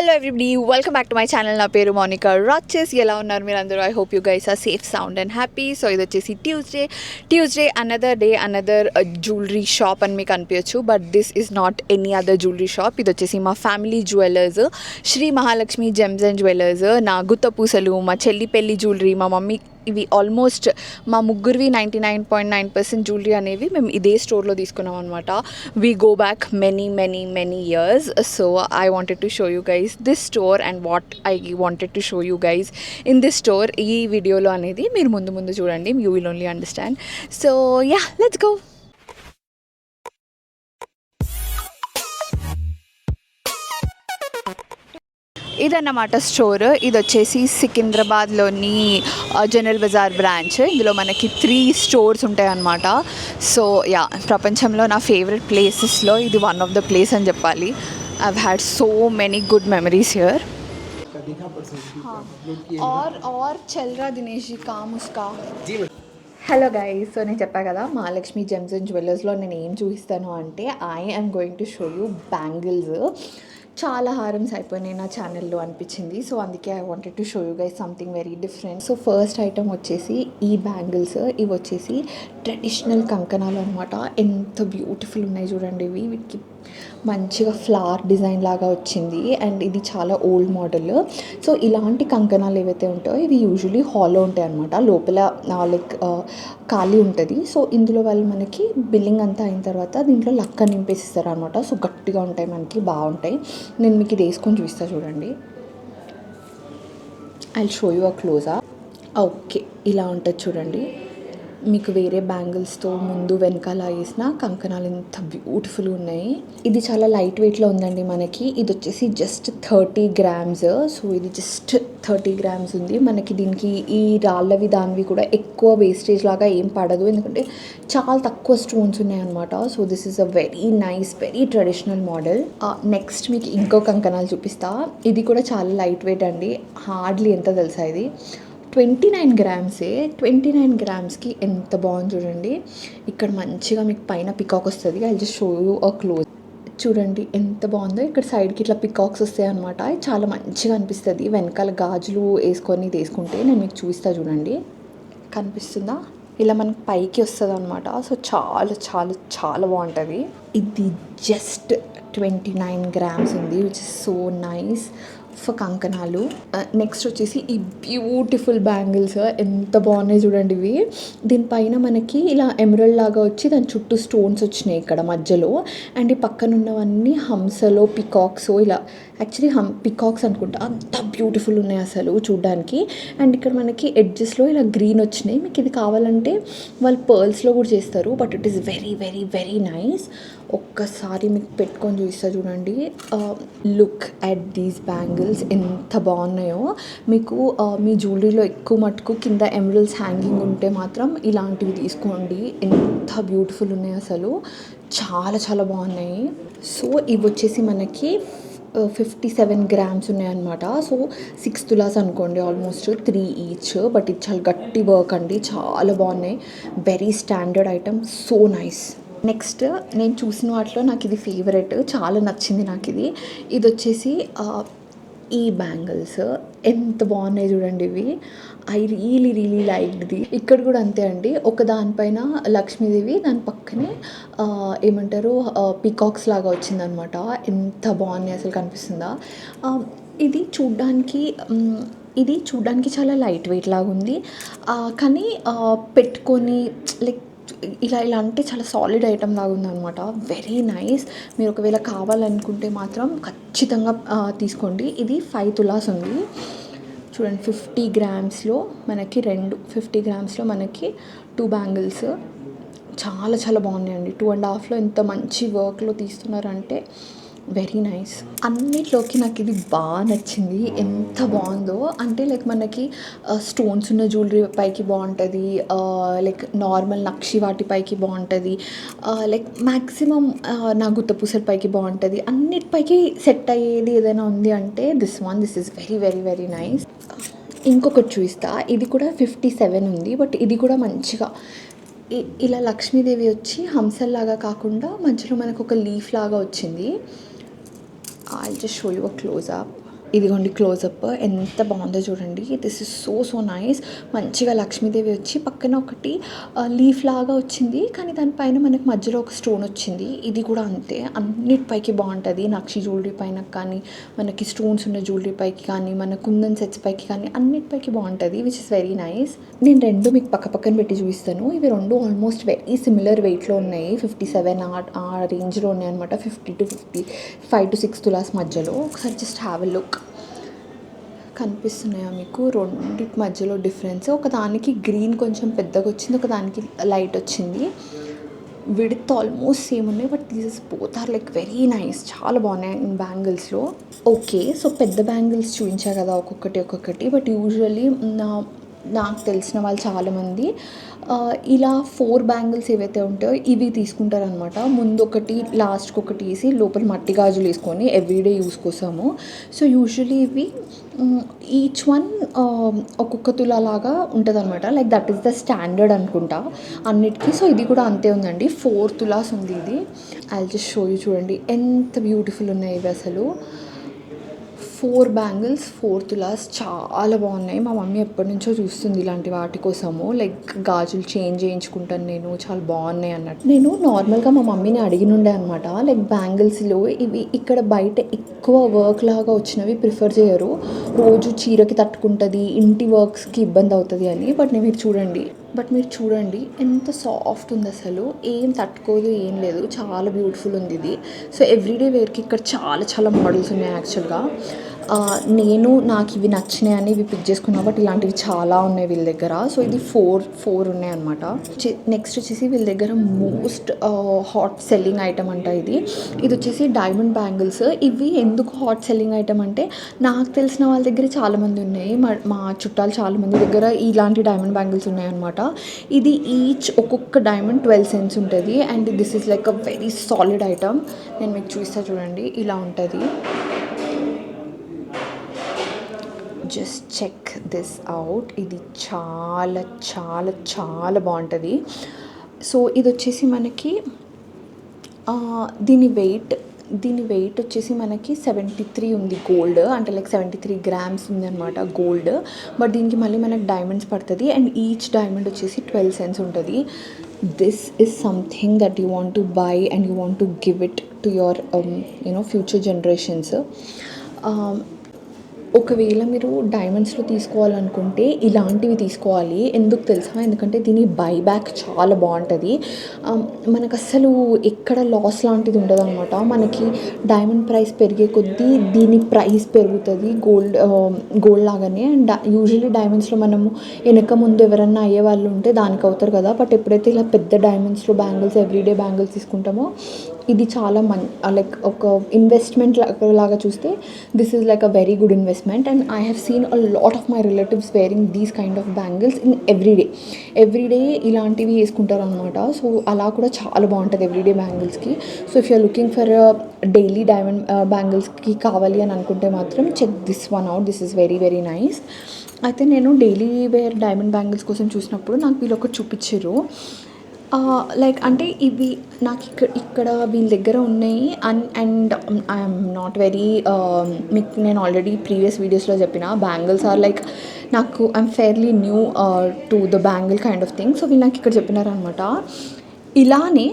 Hello everybody, welcome back to my channel. నా పేరు మోనికా రాచెస్. ఎలా ఉన్నారు మీరు అందరూ? I hope you guys are safe, sound and happy. So ఇది వచ్చేసి Tuesday another day, another jewellery shop అని మీకు అనిపించచ్చు, but this is not any other jewellery shop. ఇది వచ్చేసి మా family jewellers, Shri Mahalakshmi gems and jewellers. నా గుత్త పూసలు, మా చెల్లి పెళ్లి జ్యువెలరీ, మా మమ్మీ ఇవి ఆల్మోస్ట్ మా ముగ్గురివి 99.9% జ్యువెలరీ అనేవి మేము ఇదే స్టోర్లో తీసుకున్నాం అనమాట. We go back many years. So I wanted to show you guys this store and what I wanted to show you guys in this store. ఈ వీడియోలో అనేది మీరు ముందు చూడండి, you will only understand. So yeah, let's go. ఇదన్నమాట store. ఇది వచ్చేసి సికింద్రాబాద్లోని general Bazar branch. ఇందులో మనకి 3 స్టోర్స్ ఉంటాయి అన్నమాట. సో యా, ప్రపంచంలో నా ఫేవరెట్ ప్లేసెస్లో ఇది వన్ ఆఫ్ ద ప్లేస్ అని చెప్పాలి. I've had so many good memories here. और चल रहा दिनेश जी काम उसका. హలో గైస్, సో నేను చెప్పా కదా మహాలక్ష్మి జెమ్స్ అండ్ జ్యువెలర్స్లో నేను ఏం చూపిస్తాను అంటే I am going to show you bangles. చాలా హారమ్స్ అయిపోయినాయి నా ఛానల్లో అనిపించింది. సో అందుకే I wanted to show you guys something very different. So first item వచ్చేసి ఈ బ్యాంగిల్స్. ఇవి వచ్చేసి ట్రెడిషనల్ కంకణాలు అనమాట. ఎంత బ్యూటిఫుల్ ఉన్నాయి చూడండి ఇవి. వీటికి మంచిగా ఫ్లవర్ డిజైన్ లాగా వచ్చింది అండ్ ఇది చాలా ఓల్డ్ మోడల్. సో ఇలాంటి కంకణాలు ఏవైతే ఉంటాయో ఇవి యూజువలీ హాలో ఉంటాయి అనమాట. లోపల లైక్ ఖాళీ ఉంటుంది. సో ఇందులో వాళ్ళు మనకి బిల్లింగ్ అంతా అయిన తర్వాత దీంట్లో లక్క నింపేసిస్తారు అనమాట. సో గట్టిగా ఉంటాయి, మనకి బాగుంటాయి. నేను మీకు ఇది వేసుకొని చూపిస్తా చూడండి. I show you a closer. Okay, ఇలా ఉంటుంది చూడండి. మీకు వేరే బ్యాంగిల్స్తో ముందు వెనకాల వేసిన కంకణాలు ఎంత బ్యూటిఫుల్గా ఉన్నాయి. ఇది చాలా లైట్ వెయిట్లో ఉందండి మనకి. ఇది వచ్చేసి జస్ట్ 30 grams. సో ఇది జస్ట్ 30 grams ఉంది మనకి. దీనికి ఈ రాళ్ళవి దానివి కూడా ఎక్కువ వేస్టేజ్ లాగా ఏం పడదు, ఎందుకంటే చాలా తక్కువ స్టోన్స్ ఉన్నాయి అనమాట. So this is a very nice, very traditional model. Next మీకు ఇంకో కంకణాలు చూపిస్తా. ఇది కూడా చాలా లైట్ వెయిట్ అండి. హార్డ్లీ ఎంత తెలుసా, ఇది 29 grams. 29 grams ఎంత బాగుంది చూడండి. ఇక్కడ మంచిగా మీకు పైన పికాక్ వస్తుంది. I just show you a close. చూడండి ఎంత బాగుందో. ఇక్కడ సైడ్కి ఇట్లా పికాక్స్ వస్తాయి అనమాట. చాలా మంచిగా అనిపిస్తుంది. వెనకాల గాజులు వేసుకొని తీసుకుంటే నేను మీకు చూపిస్తా చూడండి. కనిపిస్తుందా? ఇలా మనకి పైకి వస్తుంది అనమాట. సో చాలా చాలా చాలా బాగుంటుంది. ఇది జస్ట్ 29 grams ఉంది, which is so nice for కంకణాలు. నెక్స్ట్ వచ్చేసి ఈ బ్యూటిఫుల్ బ్యాంగిల్స్. ఎంత బాగున్నాయి చూడండి ఇవి. దీనిపైన మనకి ఇలా ఎమరల్డ్ లాగా వచ్చి దాని చుట్టూ స్టోన్స్ వచ్చినాయి ఇక్కడ మధ్యలో. అండ్ ఈ పక్కన ఉన్నవన్నీ హంసలో పికాక్స్, ఇలా యాక్చువల్లీ పికాక్స్ అనుకుంటా. అంత బ్యూటిఫుల్ ఉన్నాయి అసలు చూడ్డానికి. అండ్ ఇక్కడ మనకి ఎడ్జెస్లో ఇలా గ్రీన్ వచ్చినాయి. మీకు ఇది కావాలంటే వాళ్ళు పర్ల్స్లో కూడా చేస్తారు, but it is very very very nice. ఒక్కసారి మీకు పెట్టుకొని చూపిస్తా చూడండి. లుక్ అట్ దీస్ బ్యాంగిల్స్ ఎంత బాగున్నాయో. మీకు మీ జ్యువెలరీలో ఎక్కువ మటుకు కింద ఎమరల్డ్స్ హ్యాంగింగ్ ఉంటే మాత్రం ఇలాంటివి తీసుకోండి. ఎంత బ్యూటిఫుల్ ఉన్నాయి అసలు, చాలా చాలా బాగున్నాయి. సో ఇవి వచ్చేసి మనకి 57 grams ఉన్నాయన్నమాట. సో 6 తులాస్ అనుకోండి, ఆల్మోస్ట్ 3 ఈచ్. బట్ ఇది చాలా గట్టి వర్క్ అండి, చాలా బాగున్నాయి. Very standard item, so nice. Next నేను చూసిన వాటిలో నాకు ఇది ఫేవరెట్, చాలా నచ్చింది నాకు ఇది. ఇది వచ్చేసి ఈ బ్యాంగిల్స్ ఎంత బాగున్నాయి చూడండి ఇవి. I really liked the. ఇక్కడ కూడా అంతే అండి. ఒక దానిపైన లక్ష్మీదేవి, దాని పక్కనే ఏమంటారు పికాక్స్ లాగా వచ్చిందనమాట. ఎంత బాగున్నాయి అసలు, కనిపిస్తుందా? ఇది చూడ్డానికి చాలా లైట్ వెయిట్ లాగా ఉంది, కానీ పెట్టుకొని లైక్ ఇలా అంటే చాలా సాలిడ్ ఐటమ్ లాగా ఉందన్నమాట. Very nice. మీరు ఒకవేళ కావాలనుకుంటే మాత్రం ఖచ్చితంగా తీసుకోండి. ఇది 5 తులాస్ ఉంది చూడండి. 50 grams మనకి 50 grams మనకి 2 బ్యాంగిల్స్. చాలా చాలా బాగున్నాయండి. 2.5లో ఎంత మంచి వర్క్లో తీస్తున్నారంటే వెరీ నైస్. అన్నిట్లోకి నాకు ఇది బాగా నచ్చింది. ఎంత బాగుందో అంటే లైక్ మనకి స్టోన్స్ ఉన్న జ్యువెలరీ పైకి బాగుంటుంది, లైక్ నార్మల్ నక్షి వాటి పైకి బాగుంటుంది, లైక్ మ్యాక్సిమం నా గుత్తపూసల పైకి బాగుంటుంది. అన్నిటిపైకి సెట్ అయ్యేది ఏదైనా ఉంది అంటే this is very very very nice. ఇంకొకటి చూపిస్తా. ఇది కూడా 57 ఉంది, బట్ ఇది కూడా మంచిగా ఇలా లక్ష్మీదేవి వచ్చి హంసల్లాగా కాకుండా మధ్యలో మనకు ఒక లీఫ్ లాగా వచ్చింది. I'll just show you a close up. ఇదిగోండి క్లోజప్ ఎంత బాగుందో చూడండి. This is so nice. మంచిగా లక్ష్మీదేవి వచ్చి పక్కన ఒకటి లీఫ్ లాగా వచ్చింది, కానీ దానిపైన మనకి మధ్యలో ఒక స్టోన్ వచ్చింది. ఇది కూడా అంతే, అన్నిటిపైకి బాగుంటుంది. నక్షి జ్యువెలరీ పైన కానీ, మనకి స్టోన్స్ ఉన్న జ్యువెలరీ పైకి కానీ, మన కుందన్ సెట్స్ పైకి కానీ అన్నిటిపైకి బాగుంటుంది, విచ్ ఇస్ వెరీ నైస్. నేను రెండు మీకు పక్కన పెట్టి చూపిస్తాను. ఇవి రెండు ఆల్మోస్ట్ వెరీ సిమిలర్ వెయిట్లో ఉన్నాయి. 57 ఆ రేంజ్లో ఉన్నాయి అనమాట. 5 to 6 తులాస్ మధ్యలో. ఒకసారి జస్ట్ హ్యావ్ ఎ లుక్. కనిపిస్తున్నాయా మీకు? రెండింటి మధ్యలో డిఫరెన్స్. ఒకదానికి గ్రీన్ కొంచెం పెద్దగా వచ్చింది, ఒకదానికి లైట్ వచ్చింది. విడ్త్ ఆల్మోస్ట్ సేమ్ ఉన్నాయి, but these both are like very nice. చాలా బాగున్నాయి బ్యాంగిల్స్లో. ఓకే, సో పెద్ద బ్యాంగిల్స్ చూపించా కదా ఒక్కొక్కటి. బట్ యూజువల్లీ నాకు తెలిసిన వాళ్ళు చాలామంది ఇలా 4 బ్యాంగిల్స్ ఏవైతే ఉంటాయో ఇవి తీసుకుంటారనమాట. ముందు ఒకటి లాస్ట్కి ఒకటి వేసి లోపల మట్టి గాజులు వేసుకొని ఎవ్రీడే యూస్ కోసము. సో యూజువలీ ఇవి ఈచ్ వన్ ఒక్కొక్క తులా లాగా ఉంటుంది అనమాట. Like that is the standard అనుకుంటా అన్నిటికీ. సో ఇది కూడా అంతే ఉందండి, 4 తులాస్ ఉంది ఇది. I just show you. చూడండి ఎంత బ్యూటిఫుల్ ఉన్నాయి ఇవి అసలు. 4 బ్యాంగిల్స్ 4 తులాస్ చాలా బాగున్నాయి. మా మమ్మీ ఎప్పటి నుంచో చూస్తుంది ఇలాంటి వాటి కోసము. లైక్ గాజులు చేంజ్ చేయించుకుంటాను నేను, చాలా బాగున్నాయి అన్నట్టు. నేను నార్మల్గా మా మమ్మీని అడిగినుండే అనమాట, లైక్ బ్యాంగిల్స్లో ఇవి ఇక్కడ బయట ఎక్కువ వర్క్ లాగా వచ్చినవి ప్రిఫర్ చేయరు, రోజు చీరకి తట్టుకుంటుంది, ఇంటి వర్క్స్కి ఇబ్బంది అవుతుంది అని. బట్ మీరు చూడండి ఎంత సాఫ్ట్ ఉంది అసలు. ఏం తట్టుకోదు, ఏం లేదు, చాలా బ్యూటిఫుల్ ఉంది ఇది. సో ఎవ్రీడే వేర్కి ఇక్కడ చాలా మోడల్స్ ఉన్నాయి యాక్చువల్గా. నాకు ఇవి నచ్చినాయి అని ఇవి పిక్ చేసుకున్నా, బట్ ఇలాంటివి చాలా ఉన్నాయి వీళ్ళ దగ్గర. సో ఇది 4 ఉన్నాయి అనమాట. నెక్స్ట్ వచ్చేసి వీళ్ళ దగ్గర మోస్ట్ హాట్ సెల్లింగ్ ఐటమ్ అంట ఇది వచ్చేసి డైమండ్ బ్యాంగిల్స్. ఇవి ఎందుకు హాట్ సెల్లింగ్ ఐటమ్ అంటే, నాకు తెలిసిన వాళ్ళ దగ్గర చాలామంది ఉన్నాయి, మా చుట్టాలు చాలామంది దగ్గర ఇలాంటి డైమండ్ బ్యాంగిల్స్ ఉన్నాయన్నమాట. ఇది ఈచ్ ఒక్కొక్క డైమండ్ 12 cents ఉంటుంది. And this is like a very solid item. నేను మీకు చూస్తా చూడండి, ఇలా ఉంటుంది. Just check this out. ఇది చాలా బాగుంటుంది. సో ఇది వచ్చేసి మనకి దీని వెయిట్ వచ్చేసి మనకి 73 ఉంది గోల్డ్, అంటే లైక్ 73 grams ఉంది అనమాట గోల్డ్. బట్ దీనికి మళ్ళీ మనకి డైమండ్స్ పడుతుంది, అండ్ ఈచ్ డైమండ్ వచ్చేసి 12 cents ఉంటుంది. This is something that you want to buy and you want to give it to your future generations. ఒకవేళ మీరు డైమండ్స్లో తీసుకోవాలనుకుంటే ఇలాంటివి తీసుకోవాలి. ఎందుకు తెలుసా? ఎందుకంటే దీని బైబ్యాక్ చాలా బాగుంటుంది. మనకు అస్సలు ఎక్కడ లాస్ లాంటిది ఉండదు అనమాట. మనకి డైమండ్ ప్రైస్ పెరిగే కొద్దీ దీని ప్రైస్ పెరుగుతుంది గోల్డ్ లాగానే. అండ్ యూజువల్లీ డైమండ్స్లో మనము వెనక ముందు ఎవరన్నా అయ్యే వాళ్ళు ఉంటే దానికి అవుతారు కదా. బట్ ఎప్పుడైతే ఇలా పెద్ద డైమండ్స్లో బ్యాంగిల్స్ ఎవ్రీడే బ్యాంగిల్స్ తీసుకుంటామో ఇది చాలా లైక్ ఒక ఇన్వెస్ట్మెంట్ లాగా చూస్తే this is like a very good investment. And I have seen a lot of my relatives wearing these kind of bangles in everyday ఇలాంటివి వేసుకుంటారు అనమాట. సో అలా కూడా చాలా బాగుంటుంది ఎవ్రీడే బ్యాంగిల్స్కి. So if you're looking for daily diamond బ్యాంగిల్స్కి కావాలి అని అనుకుంటే మాత్రం check this one out. This is very nice. అయితే నేను డైలీ వేర్ డైమండ్ బ్యాంగిల్స్ కోసం చూసినప్పుడు నాకు వీళ్ళు ఒకటి చూపించారు. లైక్ అంటే ఇవి నాకు ఇక్కడ వీళ్ళ దగ్గర ఉన్నాయి. అండ్ ఐఎమ్ నాట్ వెరీ మీకు నేను ఆల్రెడీ ప్రీవియస్ వీడియోస్లో చెప్పిన బ్యాంగిల్స్ ఆర్ లైక్ నాకు I'm fairly new to the bangle kind of thing. So వీళ్ళు నాకు ఇక్కడ చెప్పినారనమాట. ఇలానే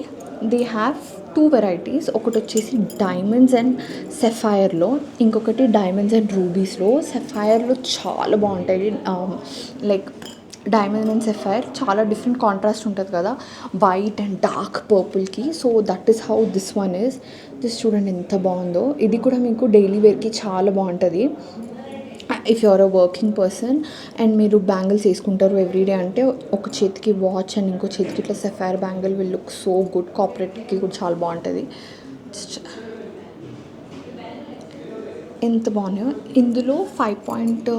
దే హ్యావ్ 2 varieties. ఒకటి వచ్చేసి డైమండ్స్ అండ్ సెఫైర్లో, ఇంకొకటి డైమండ్స్ అండ్ రూబీస్లో. సెఫైర్లో చాలా బాగుంటాయి. లైక్ డైమండ్ అండ్ సెఫైర్ చాలా డిఫరెంట్ కాంట్రాస్ట్ ఉంటుంది కదా, వైట్ అండ్ డార్క్ పర్పుల్కి. So that is how this one is. This చూడండి ఎంత బాగుందో. ఇది కూడా మీకు డైలీ వేర్కి చాలా బాగుంటుంది. If you are a working person and మీరు బ్యాంగిల్స్ వేసుకుంటారు ఎవ్రీడే అంటే, ఒక చేతికి వాచ్ అండ్ ఇంకో చేతికి ఇట్లా sapphire bangle will look so good. కార్పొరేట్కి కూడా చాలా బాగుంటుంది. ఎంత బాగున్నాయో. ఇందులో 5.2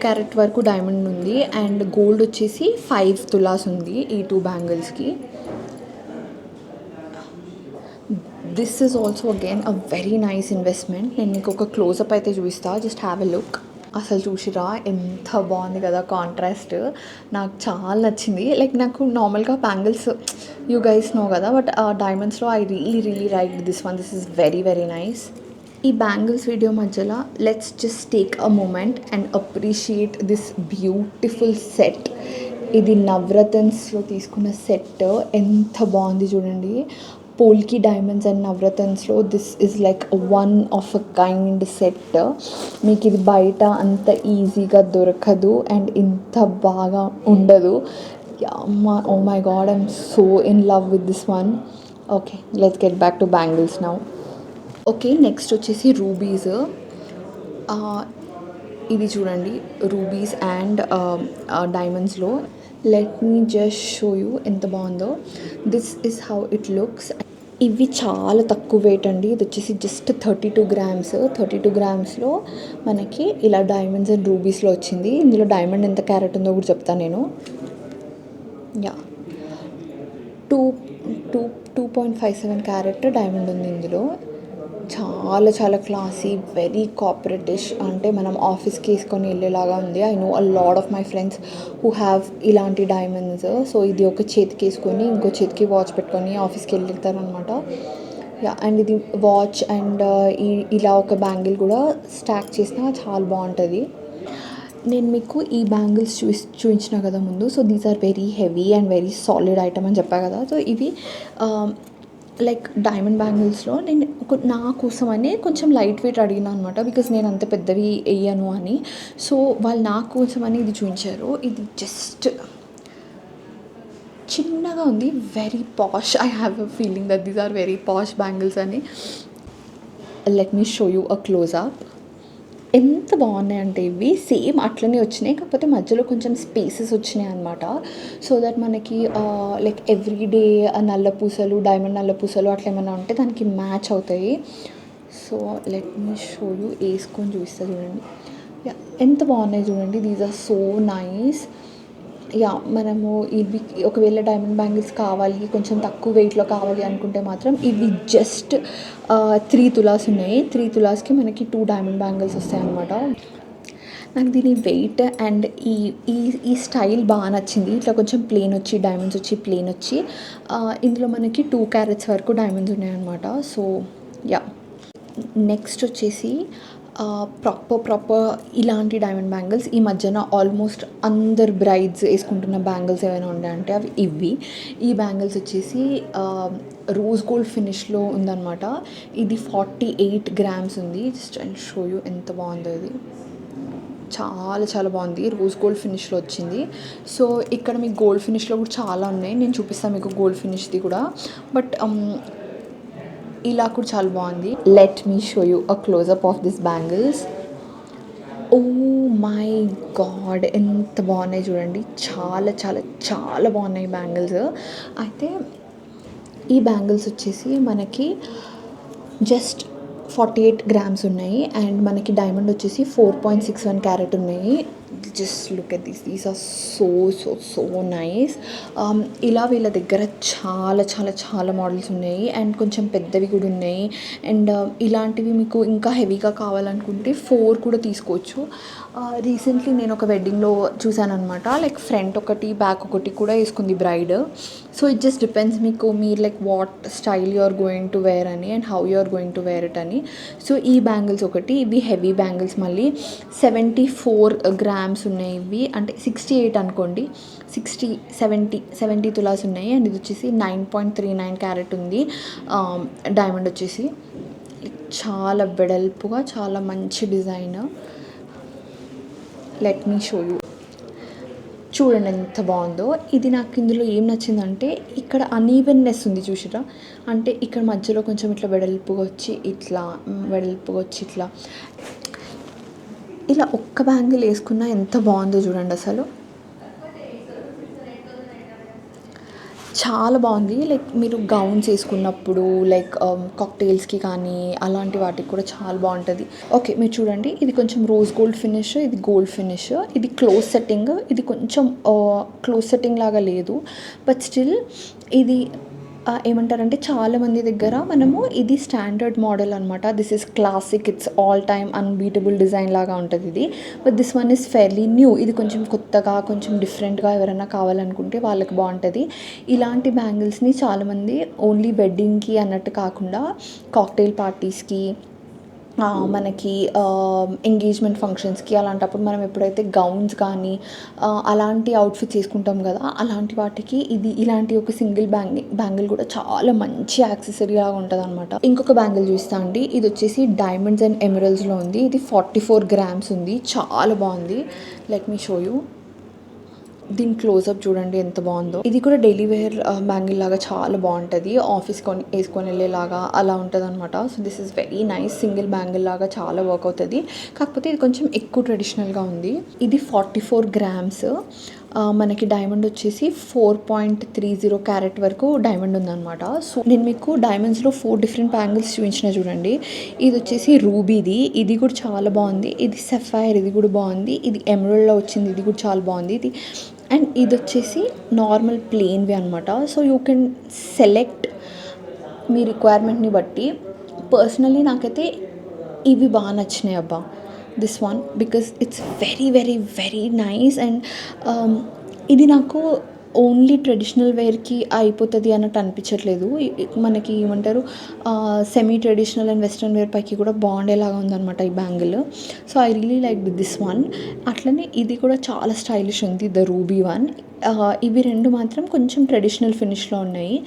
క్యారెట్ వరకు డైమండ్ ఉంది. అండ్ గోల్డ్ వచ్చేసి 5 తులాస్ ఉంది ఈ 2 బ్యాంగిల్స్కి. This is also again a very nice investment. నేను మీకు ఒక క్లోజప్ అయితే చూపిస్తా, జస్ట్ హ్యావ్ ఎ లుక్. అసలు చూసిరా ఎంత బాగుంది కదా కాంట్రాస్ట్. నాకు చాలా నచ్చింది. లైక్ నాకు నార్మల్గా బ్యాంగిల్స్ యూ గైస్ నో కదా, బట్ డైమండ్స్లో I really like this one. This is very nice. ఈ బ్యాంగిల్స్ వీడియో మధ్యలో let's just take a moment and appreciate this beautiful set. ఇది నవరత్న్స్లో తీసుకున్న సెట్ ఎంత బాగుంది చూడండి. పోల్కి డైమండ్స్ అండ్ నవరత్న్స్లో this is like one of a kind set. మీకు ఇది బయట అంత ఈజీగా దొరకదు అండ్ ఇంత బాగా ఉండదు. Oh my god, I'm so in love with this one. Okay, let's get back to bangles now. Okay, next వచ్చేసి రూబీస్. ఇది చూడండి, రూబీస్ అండ్ డైమండ్స్లో. Let me just show you ఎంత బాగుందో. This is how it looks. ఇవి చాలా తక్కువ wait అండి. ఇది వచ్చేసి జస్ట్ 32 గ్రామ్స్. 32 గ్రామ్స్లో మనకి ఇలా డైమండ్స్ అండ్ రూబీస్లో వచ్చింది. ఇందులో డైమండ్ ఎంత క్యారెట్ ఉందో కూడా చెప్తాను నేను. యా, 2.57 క్యారెట్ డైమండ్ ఉంది ఇందులో. చాలా చాలా క్లాసీ, వెరీ కార్పొరేట్ డిష్. అంటే మనం ఆఫీస్కి వేసుకొని వెళ్ళేలాగా ఉంది. I know a lot of my friends who have ఇలాంటి డైమండ్స్. సో ఇది ఒక చేతికి వేసుకొని ఇంకో చేతికి వాచ్ పెట్టుకొని ఆఫీస్కి వెళ్తారనమాట. యా, అండ్ ఇది వాచ్ అండ్ ఇలా ఒక బ్యాంగిల్ కూడా స్టాక్ చేసినా చాలా బాగుంటుంది. నేను మీకు ఈ బ్యాంగిల్స్ చూపించిన కదా ముందు. So these are very heavy and very solid item అని చెప్పా కదా. సో ఇవి లైక్ డైమండ్ బ్యాంగిల్స్లో నేను నా కోసం అని కొంచెం లైట్ వెయిట్ అడిగినా అనమాట. బికాజ్ నేను అంత పెద్దవి వేయను అని. సో వాళ్ళు నా కోసం అని ఇది చూపించారు. ఇది జస్ట్ చిన్నగా ఉంది, very posh. I have a feeling that these are very posh bangles అని. Let me show you a close up. ఎంత బాగున్నాయి అంటే ఇవి సేమ్ అట్లనే వచ్చినాయి, కాకపోతే మధ్యలో కొంచెం స్పేసెస్ వచ్చినాయి అనమాట. సో దట్ మనకి లైక్ ఎవ్రీడే నల్ల పూసలు, డైమండ్ నల్ల పూసలు అట్లా ఏమైనా ఉంటే దానికి మ్యాచ్ అవుతాయి. So let me show you, వేసుకొని చూపిస్తా చూడండి. యా, ఎంత బాగున్నాయి చూడండి. These are so nice. Yeah, మనము ఇవి ఒకవేళ డైమండ్ బ్యాంగిల్స్ కావాలి, కొంచెం తక్కువ వెయిట్లో కావాలి అనుకుంటే మాత్రం ఇవి జస్ట్ 3 తులాస్ ఉన్నాయి. 3 తులాస్కి మనకి 2 డైమండ్ బ్యాంగిల్స్ వస్తాయి అన్నమాట. నాకు దీని వెయిట్ అండ్ ఈ ఈ ఈ స్టైల్ బాగా నచ్చింది. ఇట్లా కొంచెం ప్లెయిన్ వచ్చి డైమండ్స్ వచ్చి ప్లెయిన్ వచ్చి ఇందులో మనకి 2 క్యారెట్స్ వరకు డైమండ్స్ ఉన్నాయన్నమాట. సో యా, నెక్స్ట్ వచ్చేసి ప్రాపర్ ఇలాంటి డైమండ్ బ్యాంగిల్స్ ఈ మధ్యన ఆల్మోస్ట్ అందరు బ్రైడ్స్ వేసుకుంటున్న బ్యాంగిల్స్ ఏమైనా ఉన్నాయంటే అవి ఇవి. ఈ బ్యాంగిల్స్ వచ్చేసి రోజ్ గోల్డ్ ఫినిష్లో ఉందన్నమాట. ఇది 48 గ్రామ్స్ ఉంది. జస్ట్ ఐ షో యూ ఎంత బాగుందో. ఇది చాలా చాలా బాగుంది. రోజ్ గోల్డ్ ఫినిష్లో వచ్చింది. సో ఇక్కడ మీకు గోల్డ్ ఫినిష్లో కూడా చాలా ఉన్నాయి. నేను చూపిస్తాను మీకు గోల్డ్ ఫినిష్ది కూడా. బట్ ఇలా కూడా చాలా బాగుంది. Let me show you a closeup of this bangles. Oh my God, ఎంత బాగున్నాయి చూడండి. చాలా చాలా చాలా బాగున్నాయి బ్యాంగిల్స్. అయితే ఈ బ్యాంగిల్స్ వచ్చేసి మనకి జస్ట్ 48 గ్రామ్స్ ఉన్నాయి అండ్ మనకి డైమండ్ వచ్చేసి 4.61 క్యారెట్ ఉన్నాయి. Just look at these are so so so nice. ఇలా వీళ్ళ దగ్గర చాలా చాలా చాలా మోడల్స్ ఉన్నాయి అండ్ కొంచెం పెద్దవి కూడా ఉన్నాయి. అండ్ ఇలాంటివి మీకు ఇంకా హెవీగా కావాలనుకుంటే 4 కూడా తీసుకోవచ్చు. రీసెంట్లీ నేను ఒక వెడ్డింగ్లో చూసాను అనమాట. లైక్ ఫ్రంట్ ఒకటి బ్యాక్ ఒకటి కూడా వేసుకుంది bride. So it just depends మీరు like what style you are going to wear అని and how you are going to wear it అని. సో ఈ బ్యాంగిల్స్ ఒకటి, ఇవి హెవీ బ్యాంగిల్స్ మళ్ళీ 74 గ్రామ్స్ ఉన్నాయి. ఇవి అంటే 68 అనుకోండి, 70 తులాస్ ఉన్నాయి. అండ్ ఇది వచ్చేసి 9.39 క్యారెట్ ఉంది. డైమండ్ వచ్చేసి చాలా వెడల్పుగా చాలా మంచి design. Let me show you. చూడండి ఎంత బాగుందో. ఇది నాకు ఇందులో ఏం నచ్చిందంటే ఇక్కడ అన్ఈవెన్నెస్ ఉంది చూసిరా. అంటే ఇక్కడ మధ్యలో కొంచెం ఇట్లా వెడల్పుగా వచ్చి ఇట్లా వెడల్పుగా వచ్చి ఇట్లా ఇలా ఒక్క బ్యాంగిల్ వేసుకున్నా ఎంత బాగుందో చూడండి. అసలు చాలా బాగుంది. లైక్ మీరు గౌన్స్ వేసుకున్నప్పుడు లైక్ కాక్టైల్స్కి కానీ అలాంటి వాటికి కూడా చాలా బాగుంటుంది. ఓకే, మీరు చూడండి, ఇది కొంచెం రోజ్ గోల్డ్ ఫినిష్, ఇది గోల్డ్ ఫినిష్, ఇది క్లోజ్ సెట్టింగ్. ఇది కొంచెం క్లోజ్ సెట్టింగ్ లాగా లేదు, బట్ స్టిల్ ఇది ఏమంటారంటే చాలామంది దగ్గర మనము ఇది స్టాండర్డ్ మోడల్ అనమాట. This is classic, it's all time unbeatable design లాగా ఉంటుంది ఇది. But this one is fairly new. ఇది కొంచెం కొత్తగా కొంచెం డిఫరెంట్గా ఎవరైనా కావాలనుకుంటే వాళ్ళకి బాగుంటుంది. ఇలాంటి బ్యాంగిల్స్ని చాలామంది ఓన్లీ వెడ్డింగ్కి అన్నట్టు కాకుండా కాక్టైల్ పార్టీస్కి మనకి ఎంగేజ్మెంట్ ఫంక్షన్స్కి అలాంటప్పుడు మనం ఎప్పుడైతే గౌన్స్ కానీ అలాంటి అవుట్ఫిట్స్ వేసుకుంటాం కదా, అలాంటి వాటికి ఇలాంటి ఒక సింగిల్ బ్యాంగిల్ కూడా చాలా మంచి యాక్సెసరీగా ఉంటుంది అనమాట. ఇంకొక బ్యాంగిల్ చూస్తా అండి, ఇది వచ్చేసి డైమండ్స్ అండ్ ఎమరల్డ్స్లో ఉంది. ఇది 44 grams ఉంది, చాలా బాగుంది. Let me show you. దీని క్లోజప్ చూడండి ఎంత బాగుందో. ఇది కూడా డైలీ వేర్ బ్యాంగిల్ లాగా చాలా బాగుంటుంది, ఆఫీస్కి వేసుకొని వెళ్ళేలాగా అలా ఉంటుంది అనమాట. So this is very nice. Single bangle లాగా చాలా వర్క్ అవుతుంది. కాకపోతే ఇది కొంచెం ఎక్కువ ట్రెడిషనల్గా ఉంది. ఇది 44 grams. మనకి డైమండ్ వచ్చేసి 4.30 క్యారెట్ వరకు డైమండ్ ఉందన్నమాట. సో నేను మీకు డైమండ్స్లో 4 different బ్యాంగిల్స్ చూపించిన చూడండి. ఇది వచ్చేసి రూబీది, ఇది కూడా చాలా బాగుంది. ఇది సఫైర్, ఇది కూడా బాగుంది. ఇది ఎమరల్డ్లో వచ్చింది, ఇది కూడా చాలా బాగుంది. అండ్ ఇది వచ్చేసి నార్మల్ ప్లెయిన్వి అనమాట. సో యూ కెన్ సెలెక్ట్ మీ రిక్వైర్మెంట్ని బట్టి. పర్సనలీ నాకైతే ఇవి బాగా నచ్చినాయి అబ్బా, this one, because it's very very very nice. And ఇది నాకు ఓన్లీ ట్రెడిషనల్ వేర్కి అయిపోతుంది అన్నట్టు అనిపించట్లేదు. మనకి ఏమంటారు, semi traditional and western wear పైకి కూడా బాగుండేలాగా ఉందన్నమాట ఈ bangle. So I really like this one. అట్లనే ఇది కూడా చాలా స్టైలిష్ ఉంది, ద రూబీ వన్. ఇవి రెండు మాత్రం కొంచెం ట్రెడిషనల్ ఫినిష్లో ఉన్నాయి.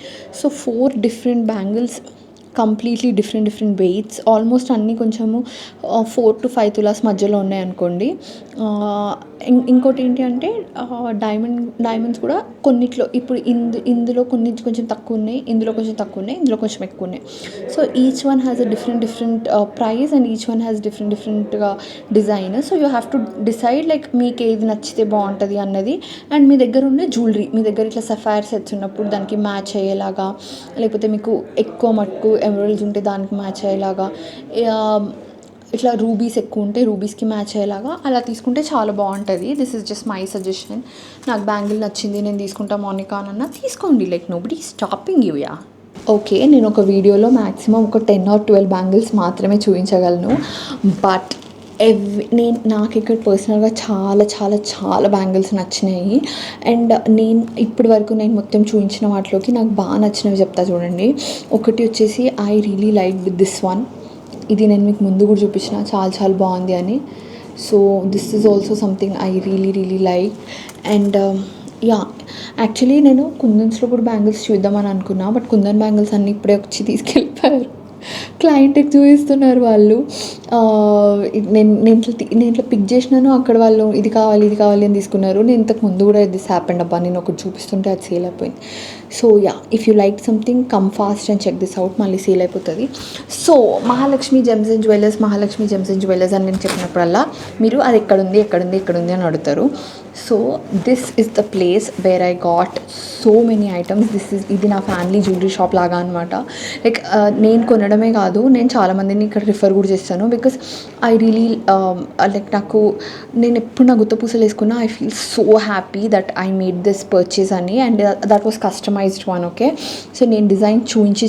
So 4 different bangles, completely different weights, almost అన్నీ కొంచెము 4 to 5 తులాస్ మధ్యలో ఉన్నాయనుకోండి. ఇంకోటి ఏంటి అంటే డైమండ్స్ కూడా కొన్నిట్లో ఇప్పుడు ఇందులో కొన్ని కొంచెం తక్కువ ఉన్నాయి, ఇందులో కొంచెం తక్కువ ఉన్నాయి, ఇందులో కొంచెం ఎక్కువ ఉన్నాయి. So each one has a different price and each one has డిఫరెంట్గా design. So you have to decide like మీకు ఏది నచ్చితే బాగుంటుంది అన్నది. అండ్ మీ దగ్గర ఉన్న జ్యువెలరీ, మీ దగ్గర ఇట్లా సఫైర్ సెట్స్ ఉన్నప్పుడు దానికి మ్యాచ్ అయ్యేలాగా, లేకపోతే మీకు ఎక్కువ మట్టుకు ఎమరల్డ్స్ ఉంటే దానికి మ్యాచ్ అయ్యేలాగా, ఇట్లా రూబీస్ ఎక్కువ ఉంటే రూబీస్కి మ్యాచ్ అయ్యేలాగా అలా తీసుకుంటే చాలా బాగుంటుంది. This is just my suggestion. నాకు బ్యాంగిల్ నచ్చింది, నేను తీసుకుంటా మోనికా అన్న తీసుకోండి, like nobody stopping you. Yeah okay, నేను ఒక వీడియోలో మ్యాక్సిమం ఒక 10 or 12 బ్యాంగిల్స్ మాత్రమే చూపించగలను. బట్ నాకు ఇక్కడ పర్సనల్గా చాలా చాలా చాలా బ్యాంగిల్స్ నచ్చినాయి. అండ్ ఇప్పటి వరకు నేను మొత్తం చూపించిన వాటిలోకి నాకు బాగా నచ్చినవి చెప్తా చూడండి. ఒకటి వచ్చేసి I really like with this one. ఇది నేను మీకు ముందు కూడా చూపించిన, చాలా చాలా బాగుంది అని. So this is also something I really like. And yeah, actually నేను కుందన్స్లో కూడా బ్యాంగిల్స్ చూద్దామని అనుకున్నా, బట్ కుందన్ బ్యాంగిల్స్ అన్నీ ఇప్పుడే వచ్చి తీసుకెళ్ళిపోయారు. క్లయింట్కి చూపిస్తున్నారు వాళ్ళు. నేను ఇట్లా పిక్ చేసినాను, అక్కడ వాళ్ళు ఇది కావాలి అని తీసుకున్నారు. నేను ఇంతకు ముందు కూడా దిస్ హ్యాపెండ్ అబ్బా, నేను ఒకటి చూపిస్తుంటే అది సేల్ అయిపోయింది. So yeah, if you like something come fast and check this out, మళ్ళీ సేల్ అయిపోతుంది. So Mahalakshmi gems and jewellers అని నేను చెప్పినప్పుడల్లా మీరు అది ఎక్కడుంది అని అడుగుతారు. So this is the place where I got so many items. ఇది నా ఫ్యామిలీ జ్యువెలరీ షాప్ లాగా అనమాట. లైక్ నేను కొనడమే కాదు, నేను చాలామందిని ఇక్కడ రిఫర్ కూడా చేస్తాను. బికాస్ ఐ రియలీ లైక్ నేను ఎప్పుడు నా గుత్త పూసలు వేసుకున్నా I feel so happy that I made this purchase అని. And that was customised one. Okay, so నేను డిజైన్ చూపించి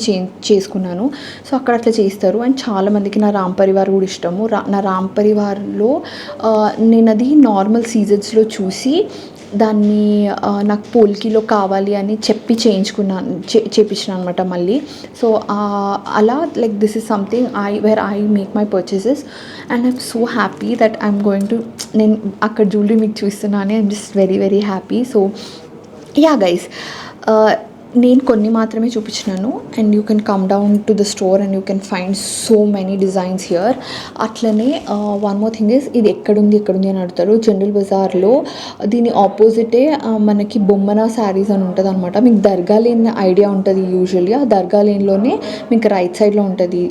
చేసుకున్నాను. సో అక్కడ అట్లా చేస్తారు. అండ్ చాలామందికి నా రామ్ పరివార్ కూడా ఇష్టము. నా రామ్ పరివార్లో నేను అది నార్మల్ సీజన్స్లో చూసి దాన్ని నాకు పోల్కిలో కావాలి అని చెప్పి చేయించిన అనమాట మళ్ళీ. సో అలా like this is something where I make my purchases and I'm so happy that I'm going to, నేను అక్కడ జ్యువెలరీ మీకు చూస్తున్నాను. I'm just very very happy. So yeah guys, నేను కొన్ని మాత్రమే చూపించినాను. And you can come down to the store and you can find so many designs here. అట్లనే one more thing is, ఇది ఎక్కడుంది అని అడుగుతారు. జనరల్ బజార్లో దీని ఆపోజిటే మనకి బొమ్మన శారీస్ అని ఉంటుంది అనమాట. మీకు దర్గా లేన్ ఐడియా ఉంటుంది యూజువల్లీ. ఆ దర్గా లేన్లోనే మీకు రైట్ సైడ్లో ఉంటుంది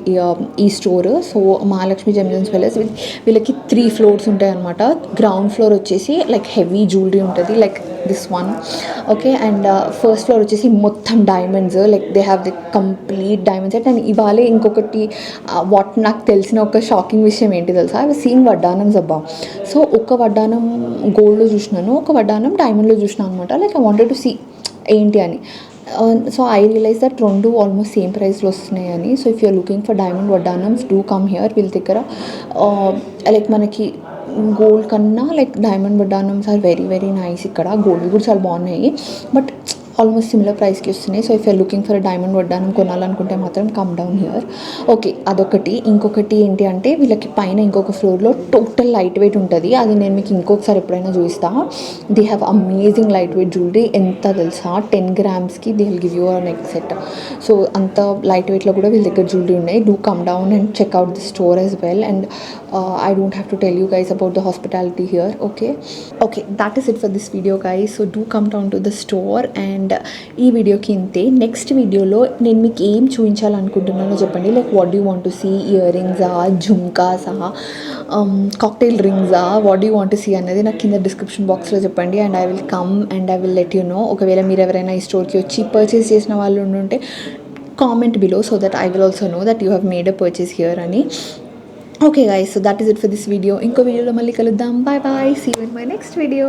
ఈ store. So Mahalakshmi gems and jewellers, వీళ్ళకి 3 floors ఉంటాయి అనమాట. గ్రౌండ్ ఫ్లోర్ వచ్చేసి లైక్ హెవీ జ్యువెలరీ ఉంటుంది, like this one. Okay, and first floor వచ్చేసి మొత్తం diamonds, like they have the complete diamond set. And ఇవాళ ఇంకొకటి నాకు తెలిసిన ఒక షాకింగ్ విషయం ఏంటి తెలుసా, అవి సీన్ వడ్డానమ్స్ అబ్బా. సో ఒక వడ్డానం గోల్డ్లో చూసినాను, ఒక వడ్డానం డైమండ్లో చూసినాను అనమాట. Like I wanted to see ఏంటి అని. So I realise that 2 almost same ప్రైస్లో వస్తున్నాయి అని. So if you're looking for diamond వడ్డానమ్స్, డూ కమ్ హియర్. వీళ్ళ దగ్గర లైక్ మనకి గోల్డ్ కన్నా లైక్ డైమండ్ వడ్డానమ్స్ ఆర్ వెరీ వెరీ నైస్. ఇక్కడ గోల్డ్ కూడా చాలా బాగున్నాయి. బట్ ఆల్మోస్ట్ సిమిలర్ ప్రైస్కి వస్తున్నాయి. So if you're looking for diamond వడ్డానం కొనాలనుకుంటే మాత్రం కమ్ డౌన్ హియర్. ఓకే, అదొకటి. ఇంకొకటి ఏంటి అంటే వీళ్ళకి పైన ఇంకొక ఫ్లోర్లో టోటల్ లైట్ వెయిట్ ఉంటుంది. అది నేను మీకు ఇంకొకసారి ఎప్పుడైనా చూపిస్తా. They have amazing light weight jewellery. ఎంత తెలుసా, 10 grams they will give you a neck set. So అంత లైట్ వెయిట్లో కూడా వీళ్ళ దగ్గర జ్యువెలరీ ఉన్నాయి. Do come down and check out the store as well. And I don't have to tell you guys about the hospitality here. Okay, that is it for this video guys. So do come down to the store and ఈ వీడియోకి ఇంతే. Next వీడియోలో నేను మీకు ఏం చూపించాలనుకుంటున్నానో చెప్పండి. Like what do want to see, ear రింగ్సా, జుమ్కాసా, కాక్టైల్ రింగ్సా, what do want to see అనేది నాకు కింద డిస్క్రిప్షన్ బాక్స్లో చెప్పండి. And I will come and I will let you know. ఒకవేళ మీరు ఎవరైనా ఈ స్టోర్కి వచ్చి పర్చేస్ చేసిన వాళ్ళు ఉంటే comment below, so that I will also know that you have made a purchase here అని. Okay guys, so that is it for this video. ఇంకో వీడియోలో మళ్ళీ కలుద్దాం. Bye bye, see you in my next video.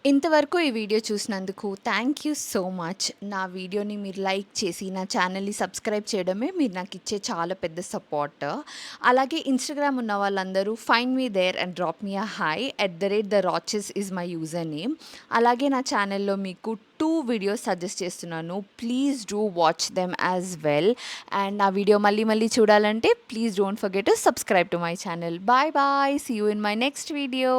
ఇంతవరకు ఈ video చూసినందుకు thank you so much. నా వీడియోని మీరు లైక్ చేసి నా ఛానల్ని సబ్స్క్రైబ్ చేయడమే మీరు నాకు ఇచ్చే చాలా పెద్ద సపోర్ట్. అలాగే ఇన్స్టాగ్రామ్ ఉన్న వాళ్ళందరూ find me there and drop me a hi @theRoches is my username. అలాగే నా ఛానల్లో మీకు 2 వీడియోస్ సజెస్ట్ చేస్తున్నాను. Please do watch them as well. And నా వీడియో మళ్ళీ చూడాలంటే please don't forget to subscribe to my channel. Bye bye, see you in my next video.